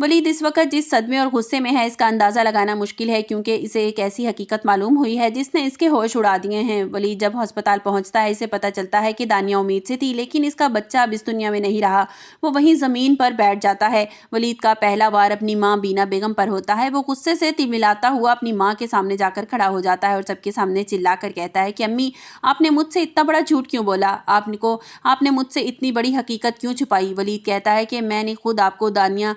वलीद इस वक्त जिस सदमे और गुस्से में है इसका अंदाज़ा लगाना मुश्किल है, क्योंकि इसे एक ऐसी हकीकत मालूम हुई है जिसने इसके होश उड़ा दिए हैं। वलीद जब अस्पताल पहुंचता है इसे पता चलता है कि दानिया उम्मीद से थी, लेकिन इसका बच्चा अब इस दुनिया में नहीं रहा। वो वहीं ज़मीन पर बैठ जाता है। वलीद का पहला वार अपनी माँ बीना बेगम पर होता है। वो गुस्से से तिलमिलाता हुआ अपनी माँ के सामने जाकर खड़ा हो जाता है और सबके सामने चिल्ला कर कहता है कि अम्मी, आपने मुझसे इतना बड़ा झूठ क्यों बोला? आपने मुझसे इतनी बड़ी हकीकत क्यों छुपाई? वलीद कहता है कि मैंने खुद आपको दानिया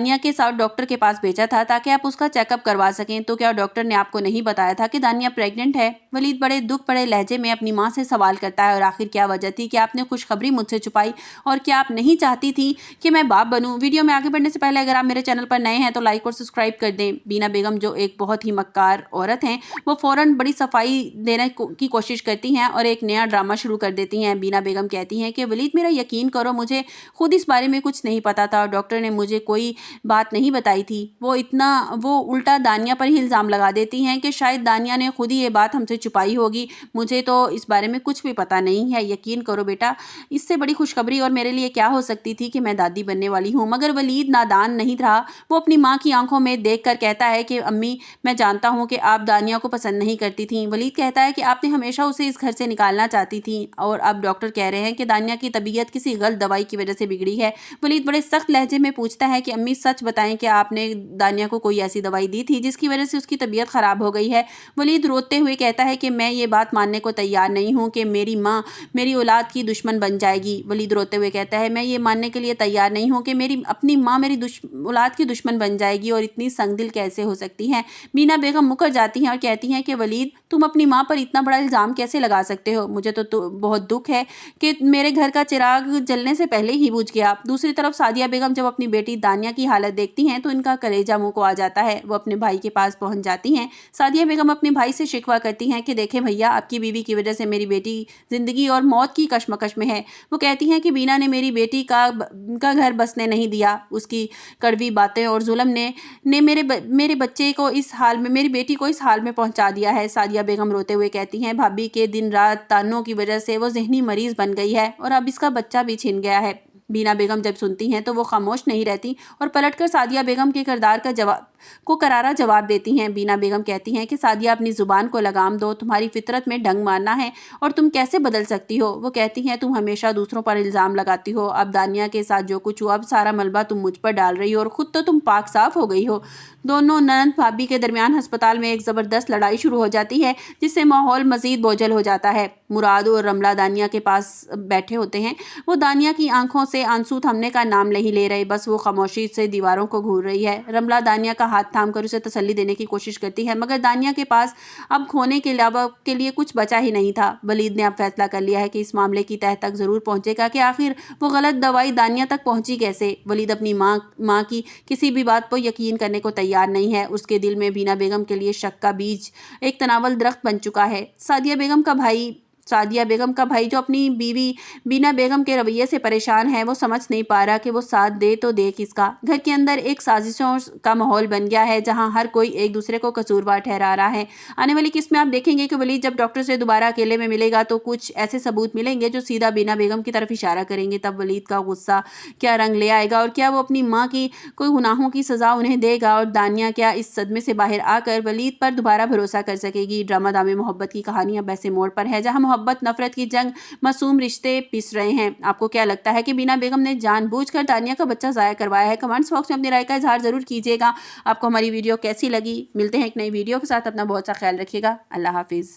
के साथ डॉक्टर के पास भेजा था ताकि आप उसका चेकअप करवा सकें। तो क्या डॉक्टर ने आपको नहीं बताया था कि दानिया प्रेग्नेंट है? वलीद बड़े दुख भरे लहजे में अपनी माँ से सवाल करता है, और आखिर क्या वजह थी कि आपने खुशखबरी मुझसे छुपाई, और क्या आप नहीं चाहती थी कि मैं बाप बनूं? वीडियो में आगे बढ़ने से पहले अगर आप मेरे चैनल पर नए हैं तो लाइक और सब्सक्राइब कर दें। बीना बेगम जो एक बहुत ही मक्कार औरत हैं, वो फौरन बड़ी सफाई देने की कोशिश करती हैं और एक नया ड्रामा शुरू कर देती हैं। बीना बेगम कहती हैं कि वलीद, मेरा यकीन करो, मुझे खुद इस बारे में कुछ नहीं पता था और डॉक्टर ने मुझे कोई बात नहीं बताई थी। वो उल्टा दानिया पर ही इल्ज़ाम लगा देती हैं कि शायद दानिया ने खुद ही ये बात हमसे छुपाई होगी। मुझे तो इस बारे में कुछ भी पता नहीं है। यकीन करो बेटा, इससे बड़ी खुशखबरी और मेरे लिए क्या हो सकती थी कि मैं दादी बनने वाली हूँ। मगर वलीद नादान नहीं रहा। वो अपनी माँ की आंखों में देख कर कहता है कि अम्मी, मैं जानता हूँ कि आप दानिया को पसंद नहीं करती थी। वलीद कहता है कि आपने हमेशा उसे इस घर से निकालना चाहती थी, और अब डॉक्टर कह रहे हैं कि दानिया की तबीयत किसी गलत दवाई की वजह से बिगड़ी है। वलीद बड़े सख्त लहजे में पूछता है कि अम्मी, सच बताएं कि आपने दानिया को कोई ऐसी दवाई दी थी जिसकी वजह से उसकी तबीयत ख़राब हो गई है? वलीद रोते हुए कहता है कि मैं ये बात मानने को तैयार नहीं हूँ कि मेरी माँ मेरी औलाद की दुश्मन बन जाएगी। वलीद रोते हुए कहता है, मैं ये मानने के लिए तैयार नहीं हूँ कि मेरी अपनी माँ मेरी औलाद की दुश्मन बन जाएगी, और इतनी संगदिल कैसे हो सकती हैं? बीना बेगम मुकर जाती हैं और कहती हैं कि वलीद, तुम अपनी माँ पर इतना बड़ा इल्ज़ाम कैसे लगा सकते हो? मुझे तो बहुत दुख है कि मेरे घर का चिराग जलने से पहले ही बुझ गया। दूसरी तरफ सादिया बेगम जब अपनी बेटी दानिया की हालत देखती हैं तो इनका कलेजा मुंह को आ जाता है। वो अपने भाई के पास पहुंच जाती हैं। सादिया बेगम अपने भाई से शिकवा करती हैं कि देखें भैया, आपकी बीवी की वजह से मेरी बेटी जिंदगी और मौत की कशमकश में है। वो कहती हैं कि बीना ने मेरी बेटी का घर बसने नहीं दिया। उसकी कड़वी बातें और जुल्म ने मेरे बच्चे को इस हाल में, मेरी बेटी को इस हाल में पहुंचा दिया है। सादिया बेगम रोते हुए कहती हैं, भाभी के दिन रात तानों की वजह से वो जहनी मरीज बन गई है और अब इसका बच्चा भी छिन गया है। बीना बेगम जब सुनती हैं तो वो खामोश नहीं रहती और पलटकर सादिया बेगम के किरदार को करारा जवाब देती हैं। बीना बेगम कहती हैं कि सादिया, अपनी जुबान को लगाम दो, तुम्हारी फितरत में डंग मारना है और तुम कैसे बदल सकती हो? वो कहती हैं, तुम हमेशा दूसरों पर इल्ज़ाम लगाती हो। अब दानिया के साथ जो कुछ हुआ, अब सारा मलबा तुम मुझ पर डाल रही हो और खुद तो तुम पाक साफ हो गई हो। दोनों ननद भाभी के दरमियान अस्पताल में एक ज़बरदस्त लड़ाई शुरू हो जाती है, जिससे माहौल मज़ीद बोझल हो जाता है। मुराद और रमला दानिया के पास बैठे होते हैं। वो दानिया की आंखों से आंसू थमने का नाम नहीं ले रहे, बस वो खामोशी से दीवारों को घूर रही है। रमला दानिया का हाथ थाम कर उसे तसल्ली देने की कोशिश करती है, मगर दानिया के पास अब खोने के अलावा के लिए कुछ बचा ही नहीं था। वलीद ने अब फैसला कर लिया है कि इस मामले की तह तक ज़रूर पहुंचेगा कि आखिर वो गलत दवाई दानिया तक पहुंची कैसे। वलीद अपनी माँ की किसी भी बात पर यकीन करने को तैयार नहीं है। उसके दिल में बीना बेगम के लिए शक का बीज एक तनावल दरख्त बन चुका है। सादिया बेगम का भाई जो अपनी बीवी बीना बेगम के रवैये से परेशान है, वो समझ नहीं पा रहा कि वो साथ दे तो दे किसका। घर के अंदर एक साजिशों का माहौल बन गया है, जहां हर कोई एक दूसरे को कसूरवार ठहरा रहा है। आने वाली किस्त में आप देखेंगे कि वलीद जब डॉक्टर से दोबारा अकेले में मिलेगा तो कुछ ऐसे सबूत मिलेंगे जो सीधा बीना बेगम की तरफ इशारा करेंगे। तब वलीद का गुस्सा क्या रंग ले आएगा, और क्या वो अपनी माँ की कोई गुनाहों की सज़ा उन्हें देगा, और दानिया क्या इस सदमे से बाहर आकर वलीद पर दोबारा भरोसा कर सकेगी। ड्रामा दामे मोहब्बत की कहानी अब ऐसे मोड़ पर है जहाँ मोहब्बत नफरत की जंग मासूम रिश्ते पिस रहे हैं। आपको क्या लगता है कि बीना बेगम ने जानबूझकर दानिया का बच्चा ज़ाया करवाया है? कमेंट्स बॉक्स में अपनी राय का इजहार ज़रूर कीजिएगा। आपको हमारी वीडियो कैसी लगी? मिलते हैं एक नई वीडियो के साथ। अपना बहुत सा ख्याल रखिएगा। अल्लाह हाफिज़।